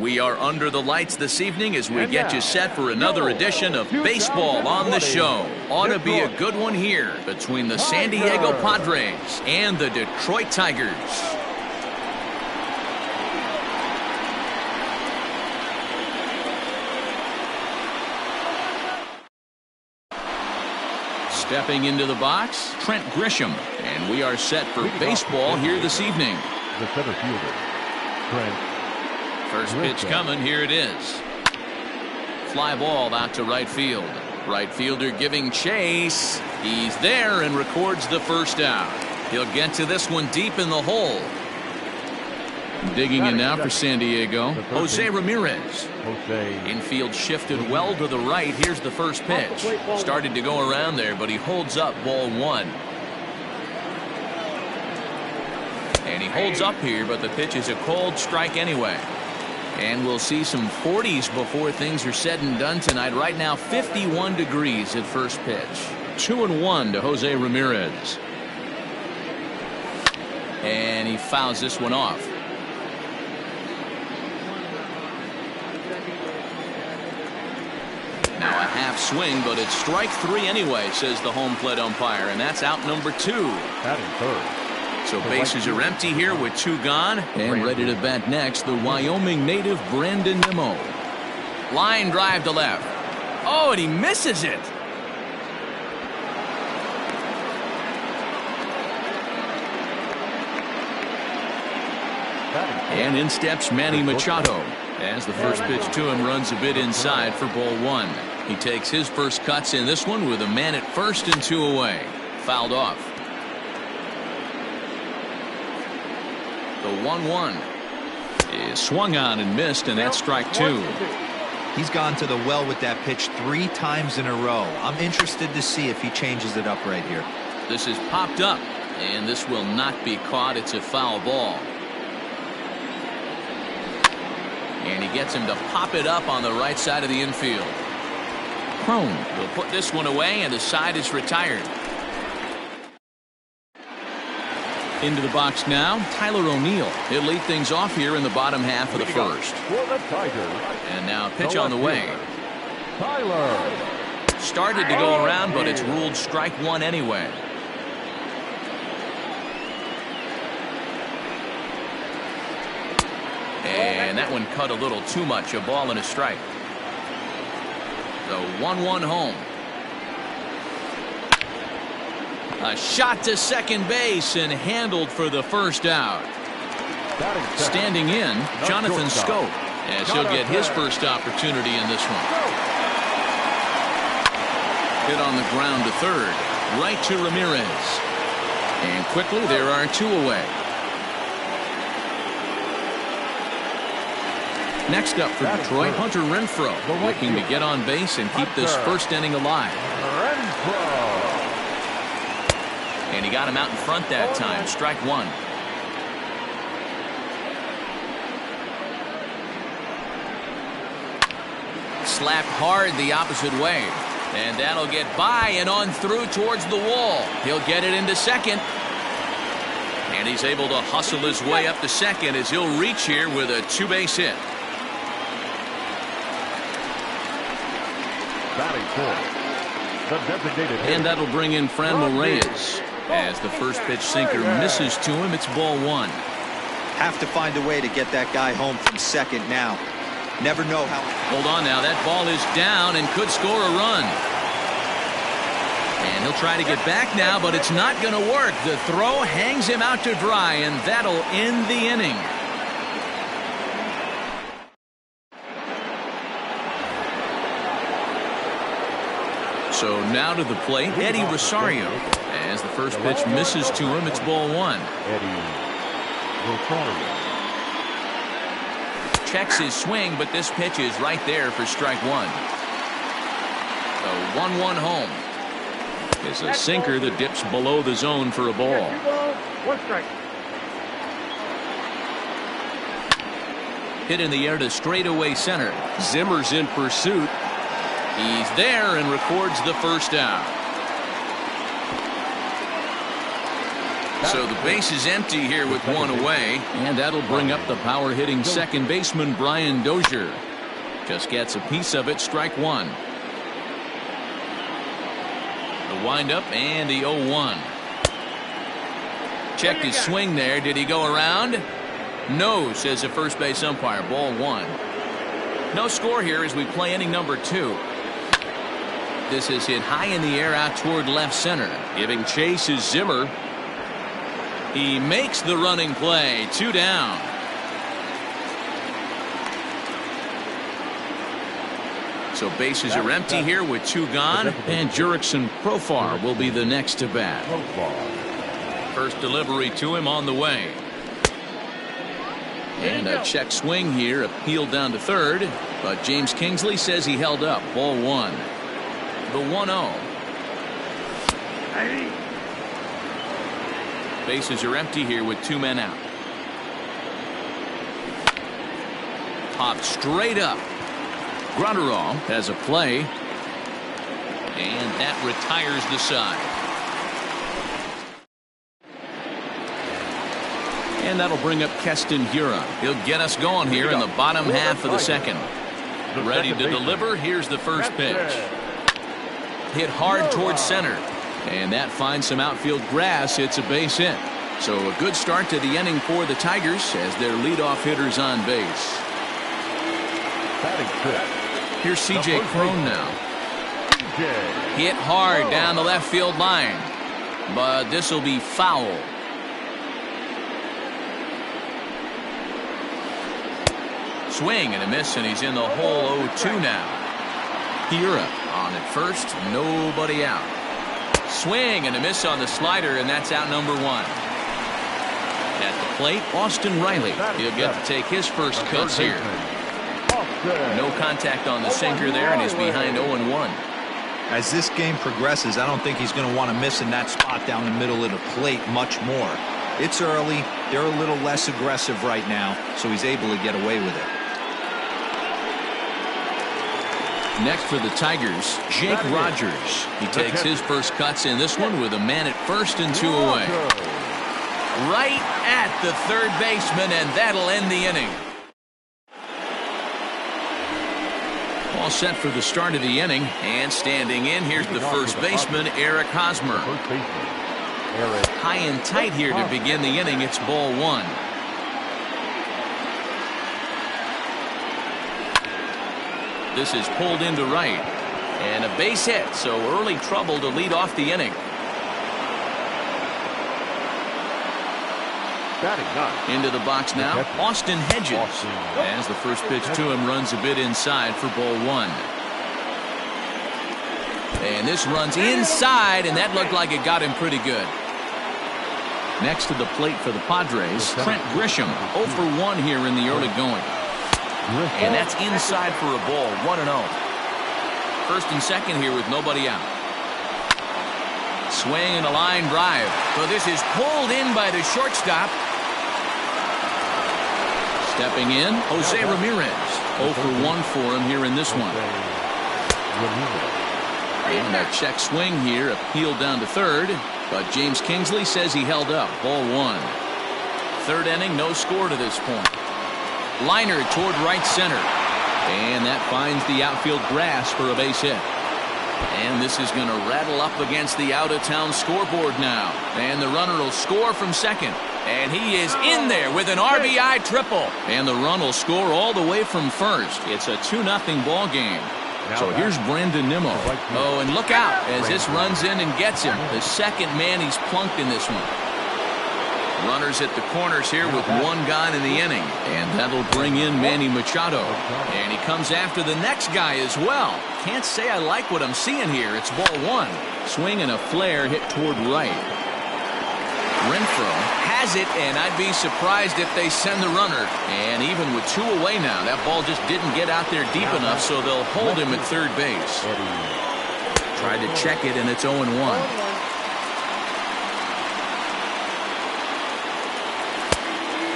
We are under the lights this evening as we get you set for another edition of Baseball on the Show. Ought to be a good one here between the San Diego Padres and the Detroit Tigers. Stepping into the box, Trent Grisham, and we are set for baseball here this evening. The center fielder, Trent. First pitch coming, here it is. Fly ball out to right field. Right fielder giving chase. He's there and records the first out. He'll get to this one deep in the hole. Digging in now for San Diego, Jose Ramirez. Infield shifted well to the right. Here's the first pitch. Started to go around there, but he holds up ball one. And he holds up here, but the pitch is a cold strike anyway. And we'll see some 40s before things are said and done tonight. Right now, 51 degrees at first pitch. 2-1 to Jose Ramirez. And he fouls this one off. Now a half swing, but it's strike three anyway, says the home plate umpire, and that's out number two. Batting third. So bases are empty here with two gone, and ready to bat next, the Wyoming native Brandon Nimmo. Line drive to left. Oh, and he misses it. And in steps Manny Machado as the first pitch to him runs a bit inside for ball one. He takes his first cuts in this one with a man at first and two away. Fouled off. The 1-1 is swung on and missed, and that's strike two. He's gone to the well with that pitch 3 times in a row. I'm interested to see if he changes it up right here. This is popped up, and this will not be caught. It's a foul ball. And he gets him to pop it up on the right side of the infield. Crone will put this one away, and the side is retired. Into the box now, Tyler O'Neill. He'll lead things off here in the bottom half of the first. And now a pitch on the way. Tyler. Started to go around, but it's ruled strike one anyway. And that one cut a little too much. A ball and a strike. The 1-1 home. A shot to second base and handled for the first out. Standing in, Jonathan Scope, as he'll get his first opportunity in this one. Hit on the ground to third. Right to Ramirez. And quickly there are two away. Next up for Detroit, Hunter Renfroe, looking to get on base and keep this first inning alive. And he got him out in front that time. Strike one. Slapped hard the opposite way. And that'll get by and on through towards the wall. He'll get it into second. And he's able to hustle his way up to second as he'll reach here with a two-base hit. Batting fourth, the designated hitter. And that'll bring in Franmil Reyes. As the first pitch sinker misses to him, it's ball one. Have to find a way to get that guy home from second now. Never know how. Hold on now. That ball is down and could score a run. And he'll try to get back now, but it's not going to work. The throw hangs him out to dry, and that'll end the inning. So now to the plate, Eddie Rosario. As the first pitch misses to him, it's ball one. Eddie Rosario. Checks his swing, but this pitch is right there for strike one. The 1-1 home. Is a sinker that dips below the zone for a ball. One strike. Hit in the air to straightaway center. Zimmer's in pursuit. He's there and records the first out. So the base is empty here with one away, and that'll bring up the power hitting second baseman Brian Dozier. Just gets a piece of it, strike one. The windup and the 0-1. Checked his swing there. Did he go around? No, says the first base umpire. Ball one. No score here as we play inning number 2. This is hit high in the air out toward left center. Giving chase is Zimmer. He makes the running play. 2 down. So bases are empty here with 2 gone, and Jurickson Profar will be the next to bat. First delivery to him on the way. And a check swing here, appealed down to third, but James Kingsley says he held up. Ball one. The 1-0. Bases are empty here with 2 men out. Popped straight up. Grunterall has a play, and that retires the side. And that'll bring up Keston Hiura. He'll get us going here in the bottom half of the second. Ready to deliver. Here's the first pitch. Hit hard towards center, and that finds some outfield grass. It's a base hit. So a good start to the inning for the Tigers as their leadoff hitter's on base. Here's C.J. Cron now. Hit hard down the left field line, but this will be foul. Swing and a miss, and he's in the hole. 0-2 now. Hiura on at first, nobody out. Swing and a miss on the slider, and that's out number 1. At the plate, Austin Riley. He'll get to take his first cuts here. No contact on the sinker there, and he's behind 0-1. As this game progresses, I don't think he's going to want to miss in that spot down the middle of the plate much more. It's early. They're a little less aggressive right now, so he's able to get away with it. Next for the Tigers, Jake Rogers. He takes his first cuts in this one with a man at first and 2 away. Right at the third baseman, and that'll end the inning. All set for the start of the inning, and standing in, here's the first baseman, Eric Hosmer. High and tight here to begin the inning. It's ball one. This is pulled into right, and a base hit, so early trouble to lead off the inning. Into the box now, Austin Hedges, as the first pitch to him runs a bit inside for ball one. And this runs inside, and that looked like it got him pretty good. Next to the plate for the Padres, Trent Grisham, 0 for 1 here in the early going. And that's inside for a ball, 1-0. First and second here with nobody out. Swing and a line drive. So this is pulled in by the shortstop. Stepping in, Jose Ramirez. 0 for 1 for him here in this one. And a check swing here, appealed down to third, but James Kingsley says he held up. Ball one. Third inning, no score to this point. Liner toward right center, and that finds the outfield grass for a base hit. And this is going to rattle up against the out-of-town scoreboard now, and the runner will score from second, and he is in there with an RBI triple, and the run will score all the way from first. It's a 2-0 ball game. So here's Brandon Nimmo. Oh, and look out as this runs in and gets him. The second man he's plunked in this one. Runners at the corners here with 1 gone in the inning, and that'll bring in Manny Machado, and he comes after the next guy as well. Can't say I like what I'm seeing here. It's ball one. Swing and a flare hit toward right. Renfroe has it, and I'd be surprised if they send the runner. And even with 2 away now, that ball just didn't get out there deep enough, so they'll hold him at third base. Tried to check it, and it's 0-1.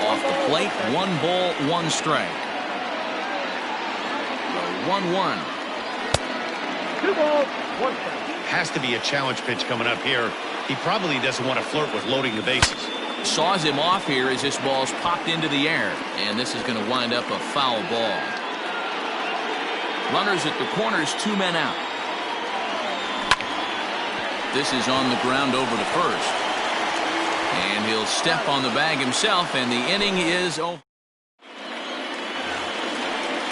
Off the plate, 1 ball, 1 strike. The 1-1. 2 balls, 1 strike. Has to be a challenge pitch coming up here. He probably doesn't want to flirt with loading the bases. Saws him off here as this ball's popped into the air, and this is going to wind up a foul ball. Runners at the corners, 2 men out. This is on the ground over to first, and he'll step on the bag himself, and the inning is over.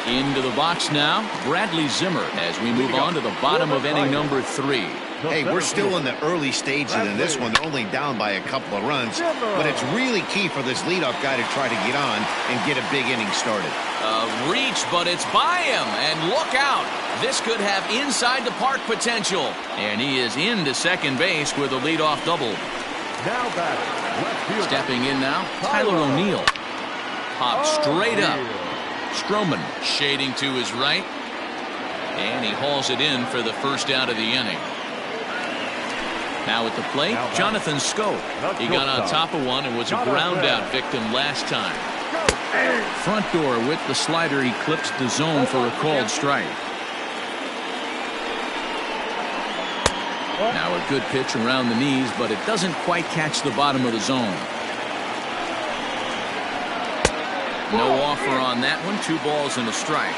Into the box now, Bradley Zimmer, as we move on to the bottom of inning number 3. Hey, we're still in the early stages of this one. They're only down by a couple of runs, but it's really key for this leadoff guy to try to get on and get a big inning started. Reach, but it's by him, and look out. This could have inside the park potential, and he is into second base with a leadoff double. Now batting, left fielder. Stepping in now, Tyler O'Neill. Pops straight up. Stroman shading to his right, and he hauls it in for the first out of the inning. Now at the plate, Jonathan Scope. He got on top of one and was a ground out victim last time. Front door with the slider eclipsed the zone for a called strike. Now a good pitch around the knees, but it doesn't quite catch the bottom of the zone. No offer on that one. 2 balls and a strike.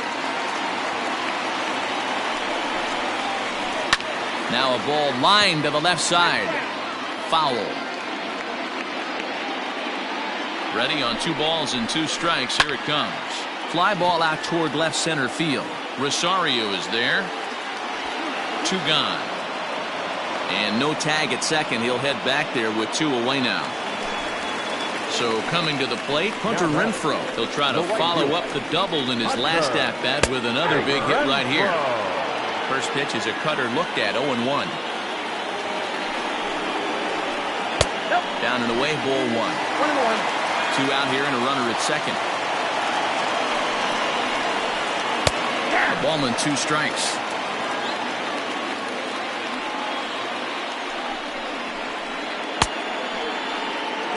Now a ball lined to the left side. Foul. Ready on 2 balls and 2 strikes. Here it comes. Fly ball out toward left center field. Rosario is there. 2 gone. And no tag at second. He'll head back there with 2 away now. So coming to the plate, Hunter Renfroe. He'll try to follow up the double in his last at-bat with another big hit right here. First pitch is a cutter looked at, 0-1. Down and away, ball 1. 2 out here and a runner at second. A ball and 2 strikes.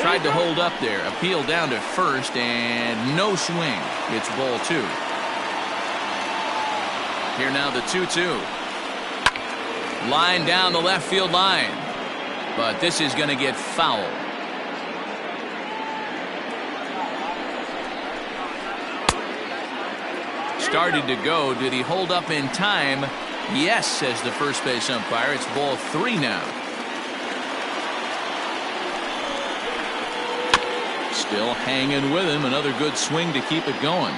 Tried to hold up there. Appeal down to first, and no swing. It's ball 2. Here now the 2-2. Line down the left field line. But this is going to get foul. Started to go. Did he hold up in time? Yes, says the first base umpire. It's ball 3 now. Still hanging with him. Another good swing to keep it going.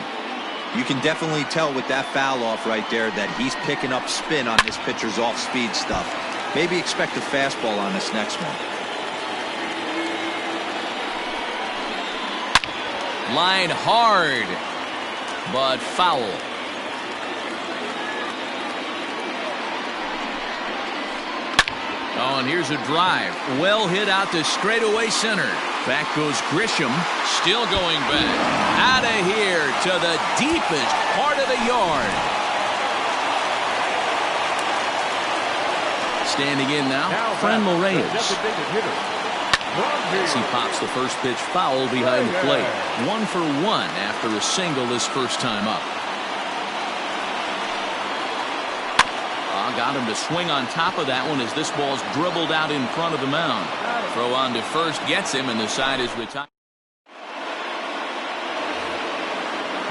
You can definitely tell with that foul off right there that he's picking up spin on this pitcher's off-speed stuff. Maybe expect a fastball on this next one. Line hard, but foul. Oh, and here's a drive. Well hit out to straightaway center. Back goes Grisham, still going back. Out of here to the deepest part of the yard. Standing in now, Fran Morales. As he pops the first pitch foul behind the plate. 1 for 1 after a single his first time up. Got him to swing on top of that one as this ball's dribbled out in front of the mound. Throw on to first gets him, and the side is retired.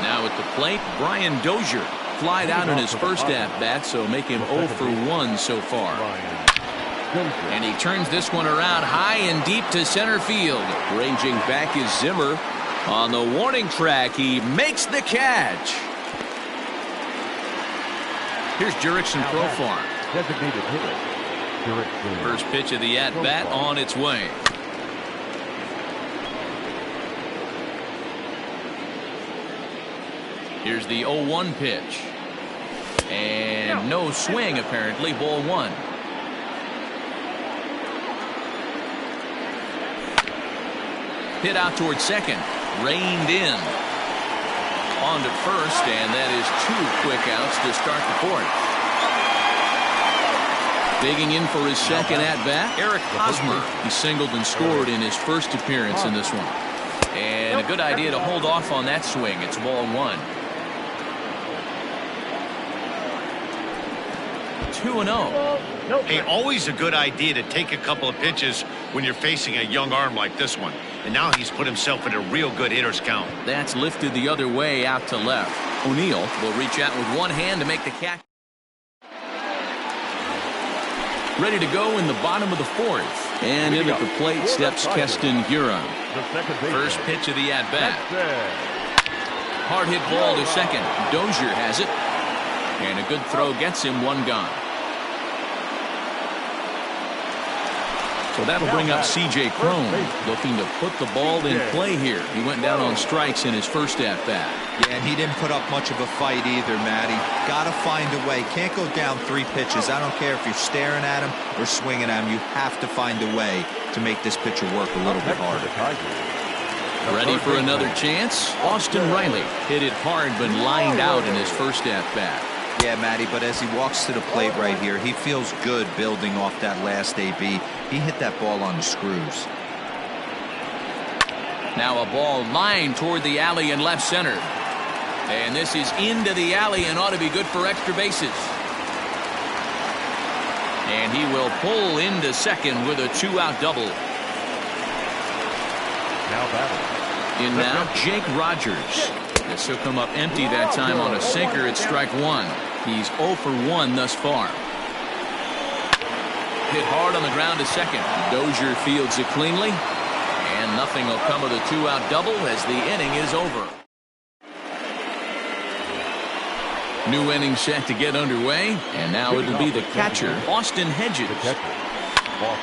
Now at the plate, Brian Dozier flied out in his first at-bat, so make him 0 for 1 so far. And he turns this one around high and deep to center field. Ranging back is Zimmer. On the warning track, he makes the catch. Here's Jurickson Profar. Designated hitter. First pitch of the at-bat on its way. Here's the 0-1 pitch. And no swing, apparently. Ball 1. Hit out towards second. Reined in. On to first, and that is 2 quick outs to start the 4th. Digging in for his second at-bat, Eric Hosmer. He singled and scored in his first appearance in this one. And a good idea to hold off on that swing. It's ball 1. 2-0. Hey, always a good idea to take a couple of pitches when you're facing a young arm like this one. And now he's put himself in a real good hitter's count. That's lifted the other way out to left. O'Neill will reach out with one hand to make the catch. Ready to go in the bottom of the fourth. And in at the plate steps Keston Huron. First pitch of the at-bat. Hard hit ball to second. Dozier has it. And a good throw gets him one gone. So that'll bring up C.J. Cron, looking to put the ball in play here. He went down on strikes in his first at-bat. Yeah, and he didn't put up much of a fight either, Matty. Got to find a way. Can't go down 3 pitches. I don't care if you're staring at him or swinging at him. You have to find a way to make this pitcher work a little bit harder. Ready for another chance? Austin Riley hit it hard but lined out in his first at-bat. Yeah, Matty, but as he walks to the plate right here, he feels good building off that last AB. He hit that ball on the screws. Now a ball lined toward the alley in left center. And this is into the alley and ought to be good for extra bases. And he will pull into second with a 2-out double. Now batting. In now, Jake Rogers. This will come up empty that time on a sinker at strike one. He's 0 for 1 thus far. Hit hard on the ground to second. Dozier fields it cleanly. And nothing will come of the 2-out double as the inning is over. New inning set to get underway. And now it'll be the catcher, Austin Hedges.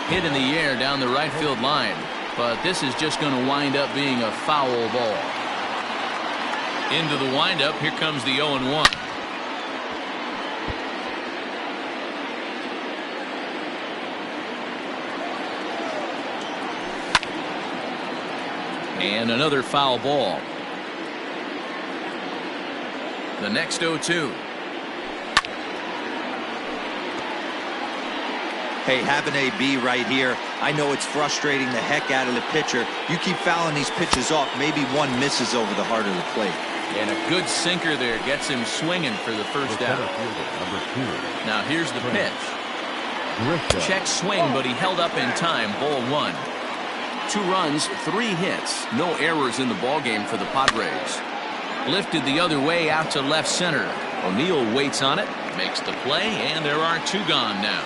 Hit in the air down the right field line. But this is just going to wind up being a foul ball. Into the windup. Here comes the 0-1. And another foul ball. The next 0-2. Hey, have an AB right here. I know it's frustrating the heck out of the pitcher. You keep fouling these pitches off. Maybe one misses over the heart of the plate. And a good sinker there gets him swinging for the first out. Now here's the pitch. Check swing, but he held up in time. Ball 1. 2 runs, 3 hits. No errors in the ballgame for the Padres. Lifted the other way out to left center. O'Neill waits on it, makes the play, and there are 2 gone now.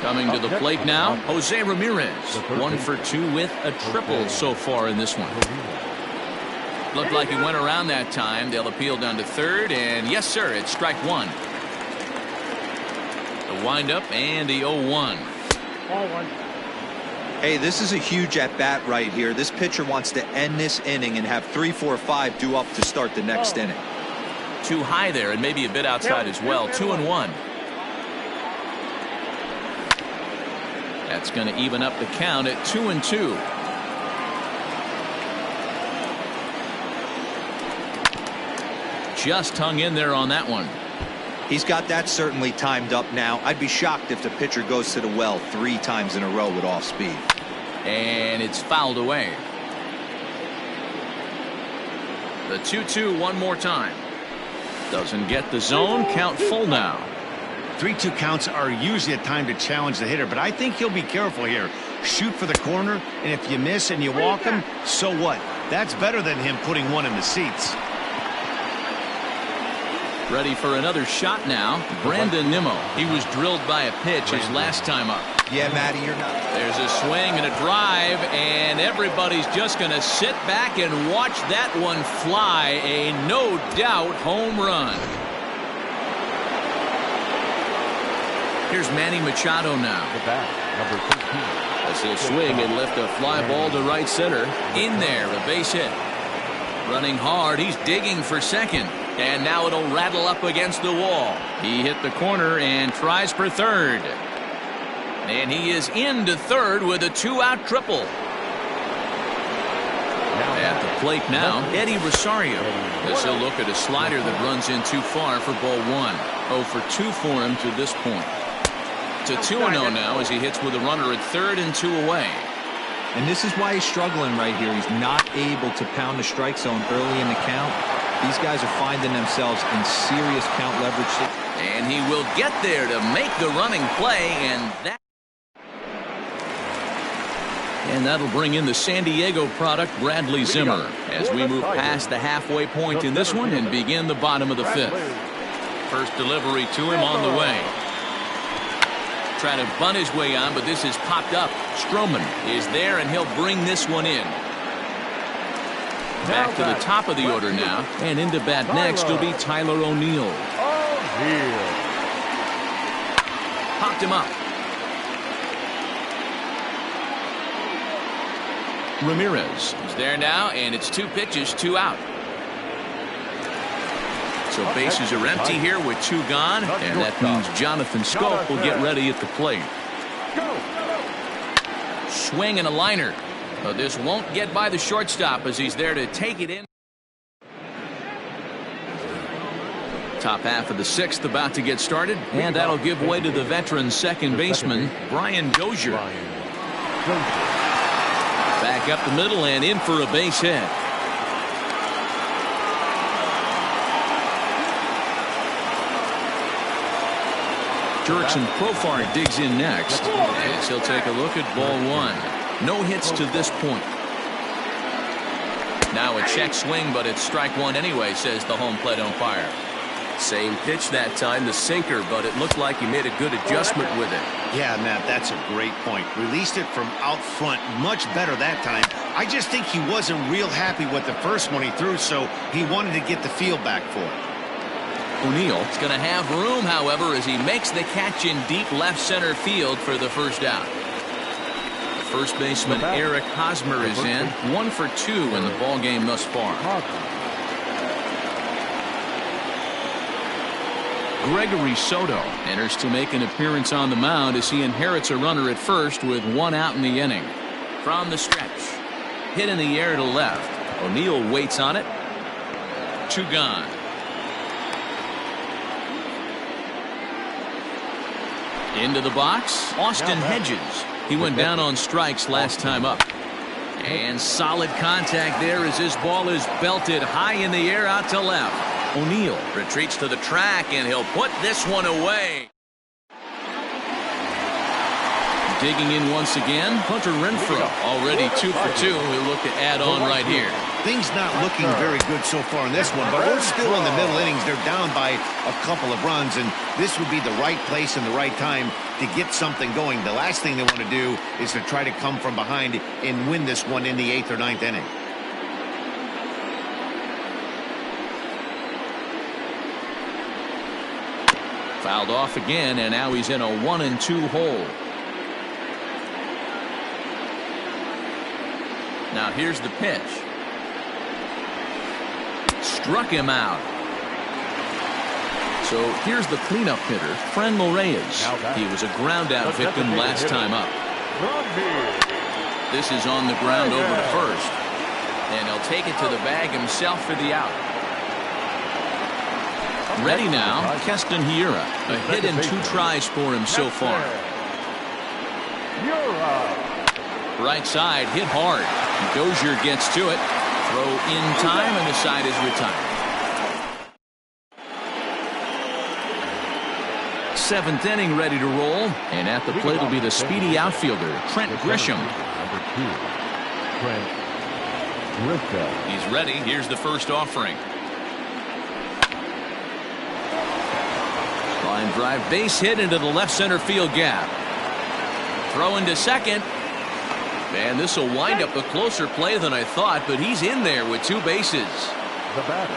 Coming to the plate now, Jose Ramirez. 1 for 2 with a triple so far in this one. Looked like he went around that time. They'll appeal down to third, and yes, sir, it's strike 1. The windup and the 0-1. Hey, this is a huge at-bat right here. This pitcher wants to end this inning and have 3, 4, 5 due up to start the next inning. Too high there and maybe a bit outside as well. 2-1. That's going to even up the count at 2-2. Just hung in there on that one. He's got that certainly timed up now. I'd be shocked if the pitcher goes to the well 3 times in a row with off speed. And it's fouled away. The 2-2 one more time. Doesn't get the zone. Count full now. 3-2 counts are usually a time to challenge the hitter, but I think he'll be careful here. Shoot for the corner, and if you miss and you walk him, so what? That's better than him putting one in the seats. Ready for another shot now. Brandon Nimmo. He was drilled by a pitch his last time up. Yeah, Matty, you're not. There's a swing and a drive, and everybody's just going to sit back and watch that one fly. A no doubt home run. Here's Manny Machado now. As he'll swing and lift a fly ball to right center. In there, a base hit. Running hard, he's digging for second. And now it'll rattle up against the wall. He hit the corner and tries for third. And he is into third with a 2-out triple. At the plate now, Eddie Rosario. As he'll look at a slider that runs in too far for ball 1. 0 for 2 for him to this point. To 2-0 now as he hits with a runner at third and 2 away. And this is why he's struggling right here. He's not able to pound the strike zone early in the count. These guys are finding themselves in serious count leverage. And he will get there to make the running play, and that'll bring in the San Diego product, Bradley Zimmer, as we move past the halfway point in this one and begin the bottom of the fifth. First delivery to him on the way. Trying to bunt his way on, but this is popped up. Stroman is there, and he'll bring this one in. Back to the top of the order now, and into bat next will be Tyler O'Neill. Popped him up. Ramirez is there now, and it's 2 pitches, 2 out. So bases are empty here with 2 gone, and that means Jonathan Scope will get ready at the plate. Swing and a liner. But this won't get by the shortstop as he's there to take it in. Top half of the 6th about to get started, and that'll give way to the veteran second baseman, Brian Dozier. Back up the middle and in for a base hit. Jurickson Profar digs in next, as he'll take a look at ball 1. No hits to this point. Now a check swing, but it's strike 1 anyway, says the home plate umpire. Same pitch that time, the sinker, but it looked like he made a good adjustment with it. Yeah, Matt, that's a great point. Released it from out front much better that time. I just think he wasn't real happy with the first one he threw, so he wanted to get the feel back for it. O'Neill is going to have room, however, as he makes the catch in deep left center field for the first out. First baseman Eric Hosmer is in, 1 for 2 in the ball game thus far. Gregory Soto enters to make an appearance on the mound as he inherits a runner at first with 1 out in the inning. From the stretch, hit in the air to left. O'Neill waits on it. 2 gone. Into the box, Austin Hedges. He went down on strikes last time up. And solid contact there as this ball is belted high in the air out to left. O'Neill retreats to the track, and he'll put this one away. Digging in once again, Hunter Renfroe, already 2 for 2. He'll look to add on right here. Things not looking very good so far in this one, but we're still in the middle innings. They're down by a couple of runs, and this would be the right place and the right time to get something going. The last thing they want to do is to try to come from behind and win this one in the 8th or 9th inning. Fouled off again, and now he's in a 1-2 hole. Now here's the pitch. Struck him out. So here's the cleanup hitter, Franmil Reyes. He was a ground out victim last time up. This is on the ground over to first, and he'll take it to the bag himself for the out. Ready now, Keston Hiura. A hit in 2 tries for him so far. Right side, hit hard. Dozier gets to it. Throw in time, and the side is retired. 7th inning ready to roll, and at the plate will be the speedy outfielder, Trent Grisham. He's ready. Here's the first offering. Line drive, base hit into the left center field gap. Throw into second. Man, this will wind up a closer play than I thought, but he's in there with 2 bases. The batter,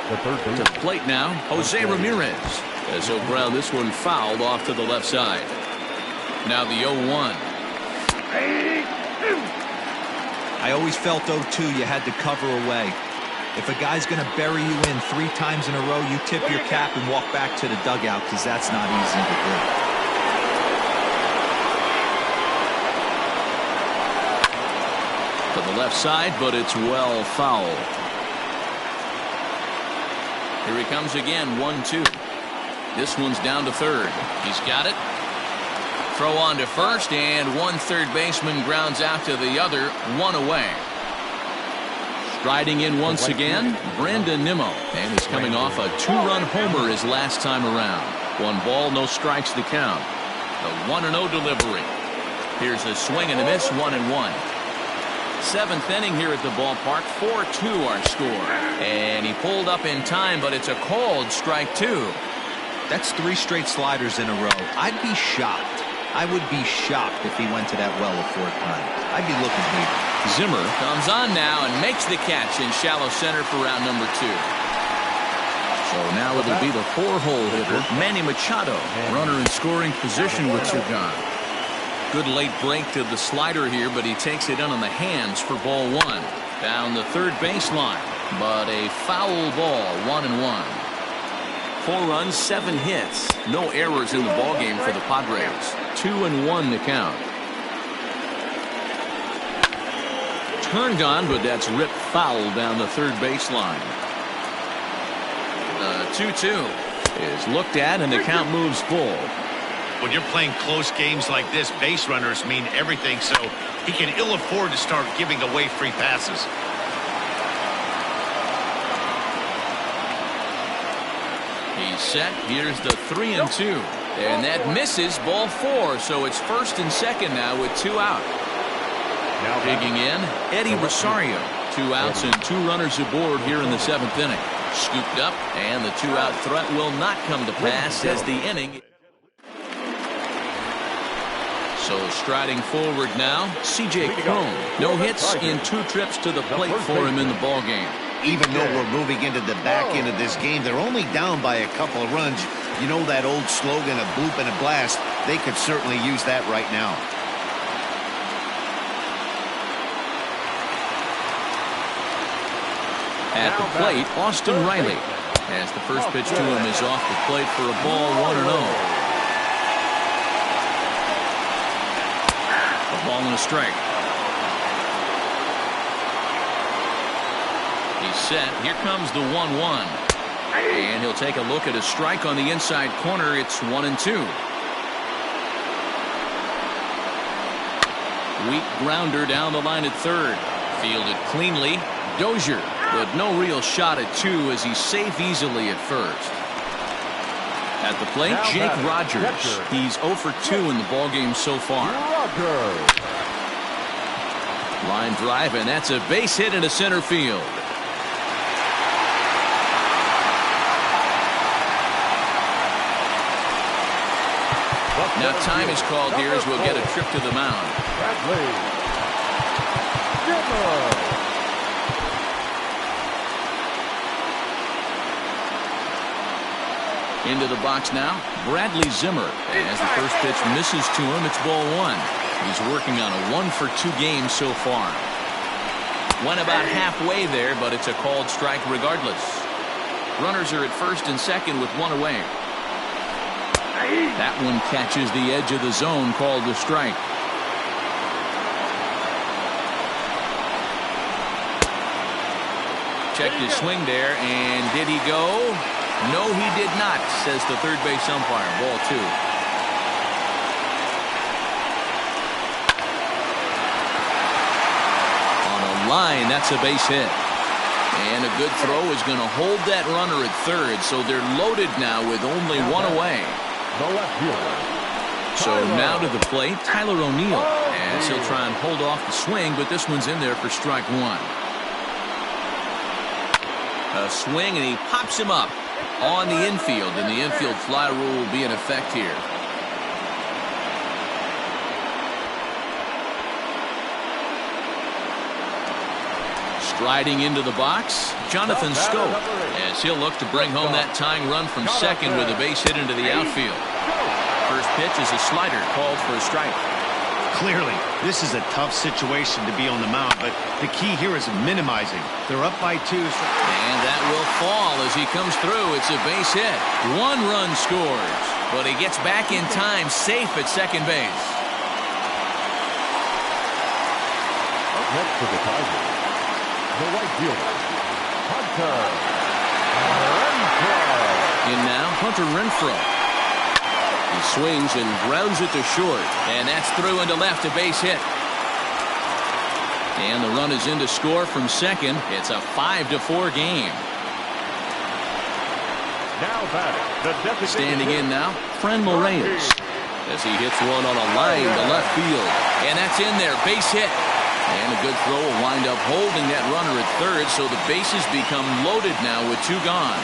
the third baseman. To the plate now, Jose Ramirez, as he'll ground this one fouled off to the left side. Now the 0-1. I always felt 0-2 you had to cover away. If a guy's going to bury you in 3 times in a row, you tip your cap and walk back to the dugout, because that's not easy to do. To the left side, but it's well fouled. Here he comes again, 1-2. This one's down to third. He's got it. Throw on to first, and 1 third baseman grounds out to the other, 1 away. Striding in once again, Brandon Nimmo. And he's coming off a 2-run homer his last time around. 1 ball, no strikes to count. The 1-0 delivery. Here's a swing and a miss, 1-1. 7th inning here at the ballpark, 4-2 our score. And he pulled up in time, but it's a called strike 2. That's 3 straight sliders in a row. I'd be shocked. I would be shocked if he went to that well a 4th time. I'd be looking here. Zimmer comes on now and makes the catch in shallow center for round number 2. So now it'll be the 4-hole hitter, Manny Machado. Runner in scoring position with Sergan. Good late break to the slider here, but he takes it in on the hands for ball 1. Down the third baseline, but a foul ball, 1-1. 4 runs, 7 hits. No errors in the ballgame for the Padres. 2-1 to count. Turned on, but that's ripped foul down the third baseline. The 2-2 is looked at, and the count moves full. When you're playing close games like this, base runners mean everything, so he can ill afford to start giving away free passes. He's set. Here's the 3-2. And that misses, ball 4. So it's 1st and 2nd now with 2 out. Now digging in, Eddie Rosario. 2 outs and 2 runners aboard here in the 7th inning. Scooped up, and the 2-out threat will not come to pass as the inning. So striding forward now, C.J. Cron. No hits in 2 trips to the plate for him in the ballgame. Even though we're moving into the back end of this game, they're only down by a couple of runs. You know that old slogan, a bloop and a blast? They could certainly use that right now. At the plate, Austin Riley. As the first pitch to him is off the plate for a ball, 1-0. A ball and a strike. He's set. Here comes the 1-1. And he'll take a look at a strike on the inside corner. It's 1-2. Weak grounder down the line at third. Fielded cleanly. Dozier with no real shot at 2 as he's safe easily at first. At the plate, Jake Rogers. He's 0 for 2 in the ballgame so far. Line drive, and that's a base hit into center field. Now time is called here as we'll get a trip to the mound. Into the box now, Bradley Zimmer. As the first pitch misses to him, it's ball 1. He's working on a 1 for 2 game so far. Went about halfway there, but it's a called strike regardless. Runners are at 1st and 2nd with 1 away. That one catches the edge of the zone, called the strike. Checked his swing there, and did he go? No, he did not, says the third base umpire. Ball 2. On a line, that's a base hit. And a good throw is going to hold that runner at third, so they're loaded now with only 1 away. So now to the plate, Tyler O'Neill. As he'll try and hold off the swing, but this one's in there for strike 1. A swing, and he pops him up on the infield, and the infield fly rule will be in effect here. Striding into the box, Jonathan Scope, as he'll look to bring home that tying run from second with a base hit into the outfield. First pitch is a slider called for a strike. Clearly, this is a tough situation to be on the mound, but the key here is minimizing. They're up by 2. And that will fall as he comes through. It's a base hit. 1 run scores, but he gets back in time, safe at second base. Next for the Tigers, the right fielder, Hunter Renfroe. In now, Hunter Renfroe. He swings and grounds it to short, and that's through into left, a base hit. And the run is in to score from second. It's a 5-4 game. Now batting, Standing in now, Franmil Reyes, as he hits one on a line to left field. And that's in there, base hit. And a good throw will wind up holding that runner at third, so the bases become loaded now with 2 gone.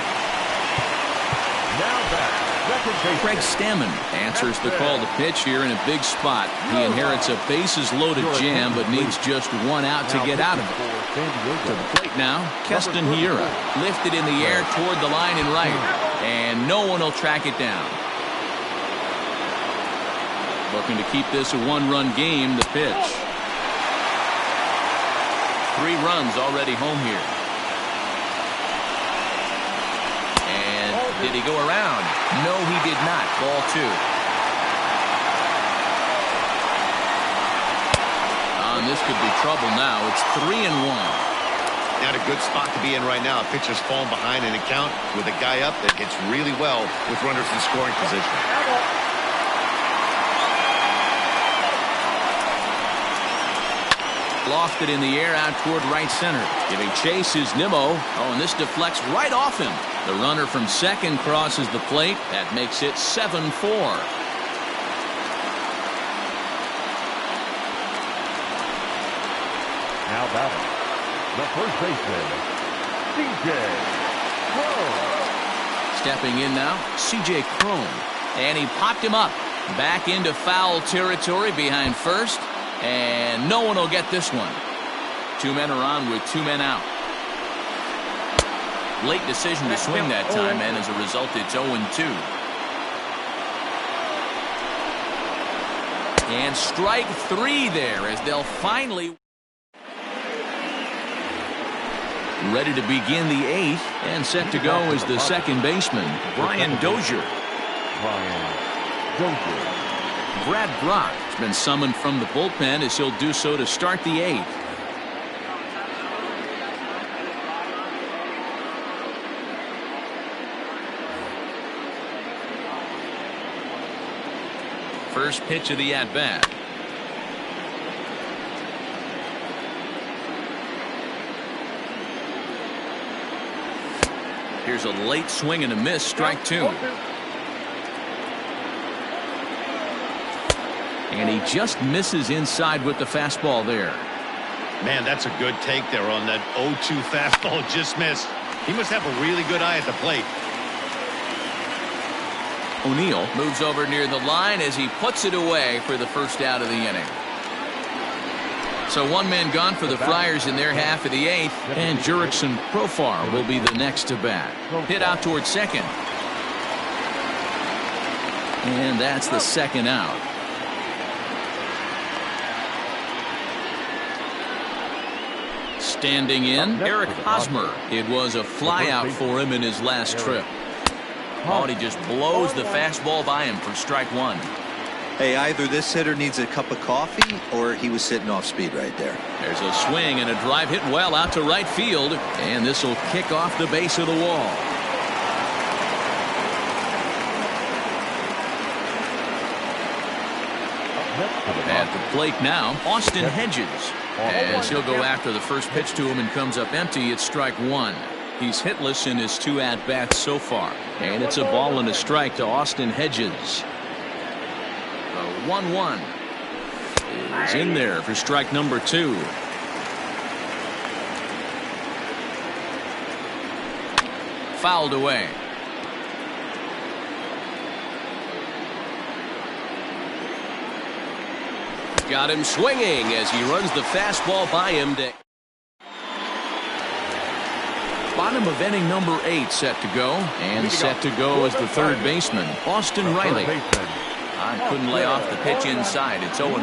Now batting, Craig Stammen answers the call to pitch here in a big spot. He inherits a bases-loaded jam, but needs just 1 out to get out of it. To the plate now, Keston Hiura, lifted in the air toward the line and right, and no one will track it down. Looking to keep this a 1-run game. The pitch. 3 runs already home here. And did he go around? No, he did not. Ball 2. This could be trouble now. It's 3-1. Not a good spot to be in right now. A pitcher's falling behind in a count with a guy up that hits really well with runners in scoring position. Lofted in the air out toward right center. Giving chase is Nimmo. Oh, and this deflects right off him. The runner from second crosses the plate. That makes it 7-4. Now batting, the first baseman, C.J. Cron. Stepping in now, C.J. Cron. And he popped him up. Back into foul territory behind first. And no one will get this one. 2 men are on with 2 men out. Late decision to swing that time, and as a result, it's 0-2. And strike 3 there as they'll finally. Ready to begin the 8th, and set to go is the second baseman, Brian Dozier. Brad Brock has been summoned from the bullpen as he'll do so to start the 8th. First pitch of the at-bat. Here's a late swing and a miss, strike 2. And he just misses inside with the fastball there. Man, that's a good take there on that 0-2 fastball just missed. He must have a really good eye at the plate. O'Neill moves over near the line as he puts it away for the first out of the inning. So 1 man gone for the Friars in their half of the 8th, and Jurickson Profar will be the next to bat. Hit out towards second. And that's the second out. Standing in, Eric Hosmer. It was a flyout for him in his last trip. Oh, and he just blows the fastball by him for strike 1. Hey, either this hitter needs a cup of coffee or he was sitting off speed right there. There's a swing and a drive hit well out to right field, and this will kick off the base of the wall. At the plate now, Austin Hedges. As he'll go after the first pitch to him and comes up empty, it's strike 1. He's hitless in his 2 at-bats so far. And it's a ball and a strike to Austin Hedges. The 1-1 is in there for strike number 2. Fouled away. Got him swinging as he runs the fastball by him. Bottom of inning number 8 set to go. And set to go is the third baseman, Austin Riley. Couldn't lay off the pitch inside. It's 0-1.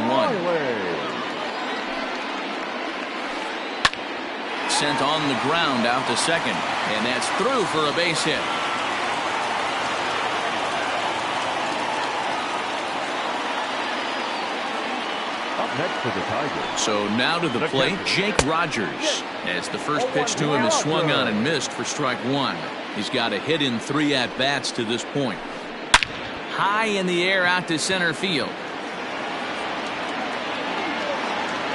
Sent on the ground out to second. And that's through for a base hit. Next for the Tigers. So now to the plate, Jake Rogers. As the first pitch to him is swung on and missed for strike 1. He's got a hit in 3 at-bats to this point. High in the air out to center field.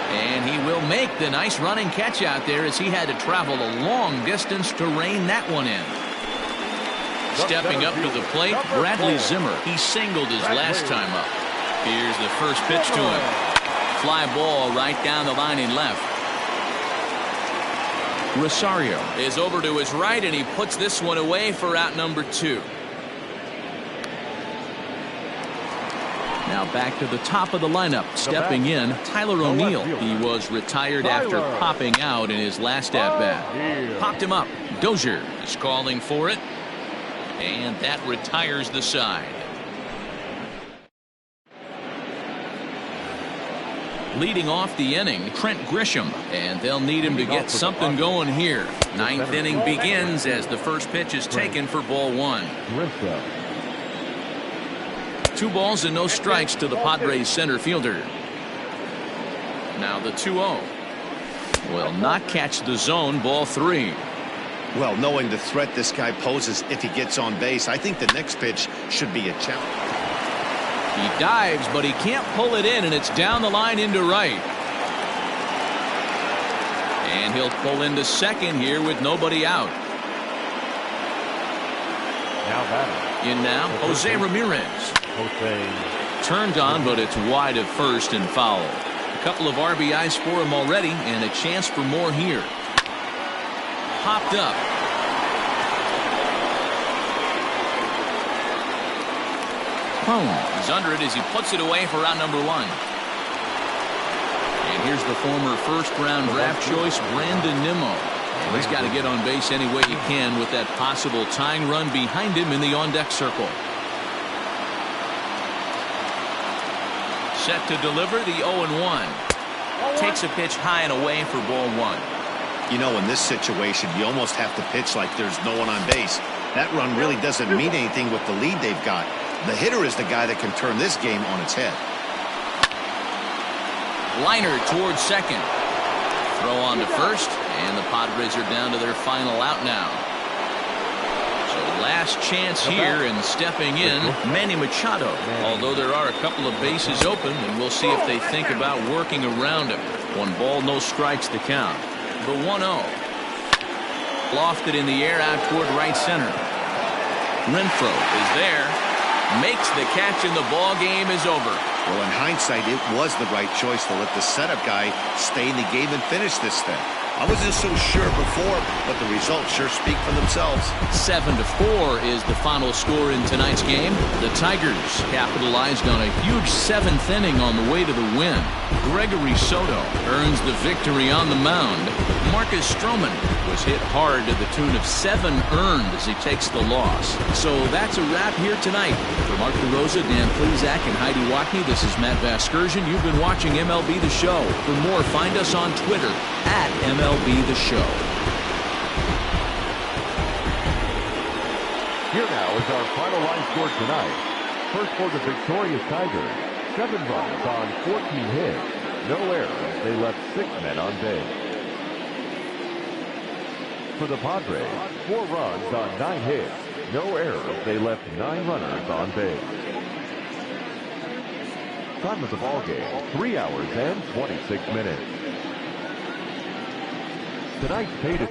And he will make the nice running catch out there as he had to travel a long distance to rein that one in. Stepping up to the plate, Bradley Zimmer. He singled his last time up. Here's the first pitch to him. Fly ball right down the line in left. Rosario is over to his right, and he puts this one away for out number 2. Now back to the top of the lineup. Stepping in, Tyler O'Neill. He was retired after popping out in his last at-bat. Popped him up. Dozier is calling for it. And that retires the side. Leading off the inning, Trent Grisham, and they'll need him to get something going here. 9th inning begins as the first pitch is taken for ball 1. 2 balls and no strikes to the Padres center fielder. Now the 2-0. Will not catch the zone, ball 3. Well, knowing the threat this guy poses if he gets on base, I think the next pitch should be a challenge. He dives, but he can't pull it in, and it's down the line into right. And he'll pull into second here with nobody out. In now, Jose Ramirez. Turned on, but it's wide of first and foul. A couple of RBIs for him already, and a chance for more here. Popped up. He's under it as he puts it away for out number 1. And here's the former first-round draft choice, Brandon Nimmo. And he's got to get on base any way he can with that possible tying run behind him in the on-deck circle. Set to deliver the 0-1. Takes a pitch high and away for ball 1. You know, in this situation, you almost have to pitch like there's no one on base. That run really doesn't mean anything with the lead they've got. The hitter is the guy that can turn this game on its head. Liner towards second. Throw on to first, and the Padres are down to their final out now. So last chance here, and stepping in, Manny Machado. Although there are a couple of bases open, and we'll see if they think about working around him. 1 ball, no strikes to count. The 1-0. Lofted in the air out toward right center. Renfroe is there. Makes the catch, and the ball game is over. Well, in hindsight, it was the right choice to let the setup guy stay in the game and finish this thing. I wasn't so sure before, but the results sure speak for themselves. 7-4 is the final score in tonight's game. The Tigers capitalized on a huge 7th inning on the way to the win. Gregory Soto earns the victory on the mound. Marcus Stroman was hit hard to the tune of 7 earned as he takes the loss. So that's a wrap here tonight. For Mark DeRosa, Dan Plezak, and Heidi Watney, this is Matt Vasgersian. You've been watching MLB The Show. For more, find us on Twitter at MLB The Show. Here now is our final line score tonight. First for the victorious Tigers, 7 runs on 14 hits. No errors. They left 6 men on base. For the Padres, 4 runs on 9 hits. No errors. They left 9 runners on base. Time of the ball game, 3 hours and 26 minutes. Tonight's paid